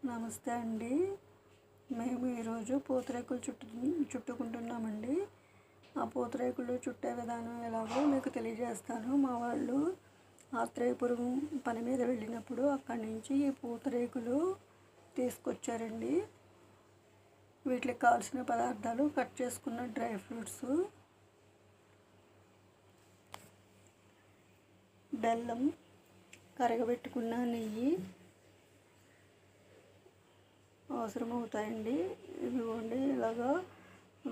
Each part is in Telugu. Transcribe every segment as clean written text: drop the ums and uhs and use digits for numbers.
నమస్తే అండి. మేము ఈరోజు పూతరేకులు చుట్టుకుంటున్నామండి. ఆ పూతరేకులు చుట్టే విధానం ఎలాగో మీకు తెలియజేస్తాను. మా వాళ్ళు ఆత్రేయపురం పని మీద వెళ్ళినప్పుడు అక్కడి నుంచి ఈ పూతరేకులు తీసుకొచ్చారండి. వీటికి కావాల్సిన పదార్థాలు: కట్ చేసుకున్న డ్రై ఫ్రూట్స్, బెల్లం, కరగబెట్టుకున్న నెయ్యి అవసరమవుతాయండి. ఇదిగోండి, ఇలాగా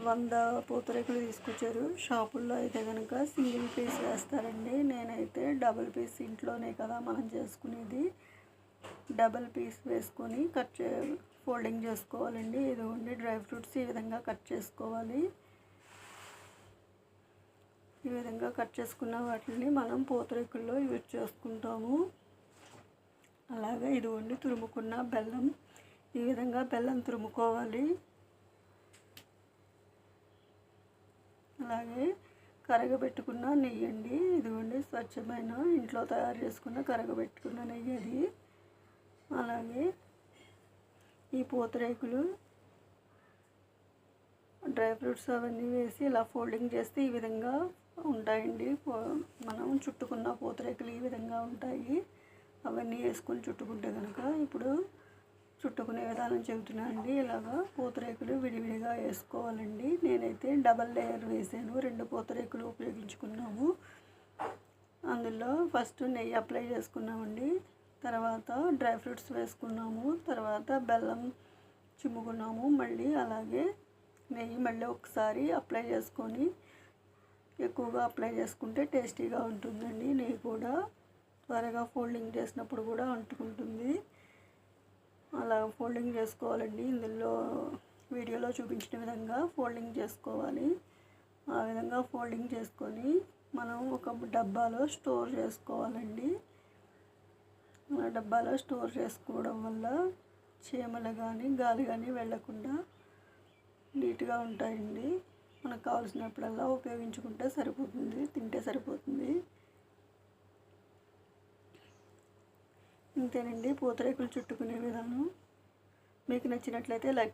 100 పూతరేకులు తీసుకొచ్చారు. షాపుల్లో అయితే కనుక సింగిల్ పీస్ వేస్తారండి. నేనైతే డబుల్ పీస్, ఇంట్లోనే కదా మనం చేసుకునేది, డబుల్ పీస్ వేసుకొని ఫోల్డింగ్ చేసుకోవాలండి. ఇదిగోండి, డ్రై ఫ్రూట్స్ ఈ విధంగా కట్ చేసుకోవాలి. ఈ విధంగా కట్ చేసుకున్న వాటిని మనం పూతరేకుల్లో యూజ్ చేసుకుంటాము. అలాగే ఇదిగోండి, తురుముకున్న బెల్లం, ఈ విధంగా బెల్లం తురుముకోవాలి. అలాగే కరగబెట్టుకున్న నెయ్యి అండి. ఇదిగోండి, స్వచ్ఛమైన ఇంట్లో తయారు చేసుకున్న కరగబెట్టుకున్న నెయ్యి అది. అలాగే ఈ పూతరేకులు, డ్రై ఫ్రూట్స్ అవన్నీ వేసి ఇలా ఫోల్డింగ్ చేస్తే ఈ విధంగా ఉంటాయండి. మనం చుట్టుకున్న పూతరేకులు ఈ విధంగా ఉంటాయి. అవన్నీ వేసుకొని చుట్టుకుంటే కనుక ఇప్పుడు చుట్టుకునే విధానం చెబుతున్నానండి. ఇలాగా పూతరేకులు విడివిడిగా వేసుకోవాలండి. నేనైతే డబల్ లేయర్ వేసాను. 2 పూతరేకులు ఉపయోగించుకున్నాము. అందులో ఫస్ట్ నెయ్యి అప్లై చేసుకున్నామండి. తర్వాత డ్రై ఫ్రూట్స్ వేసుకున్నాము. తర్వాత బెల్లం చిమ్ముకున్నాము. మళ్ళీ అలాగే నెయ్యి మళ్ళీ ఒకసారి అప్లై చేసుకొని, ఎక్కువగా అప్లై చేసుకుంటే టేస్టీగా ఉంటుందండి. నెయ్యి కూడా త్వరగా ఫోల్డింగ్ చేసినప్పుడు కూడా అంటుకుంటుంది. అలా ఫోల్డింగ్ చేసుకోవాలండి. ఇందులో వీడియోలో చూపించిన విధంగా ఫోల్డింగ్ చేసుకోవాలి. ఆ విధంగా ఫోల్డింగ్ చేసుకొని మనం ఒక డబ్బాలో స్టోర్ చేసుకోవాలండి. ఆ డబ్బాలో స్టోర్ చేసుకోవడం వల్ల చీమలు కానీ గాలి కానీ వెళ్ళకుండా నీట్గా ఉంటాయండి. మనకు కావాల్సినప్పుడల్లా ఉపయోగించుకుంటే సరిపోతుంది, తింటే సరిపోతుంది. ఇంతేనండి పూతరేకులు చుట్టుకునే విధానం. మీకు నచ్చినట్లయితే లైక్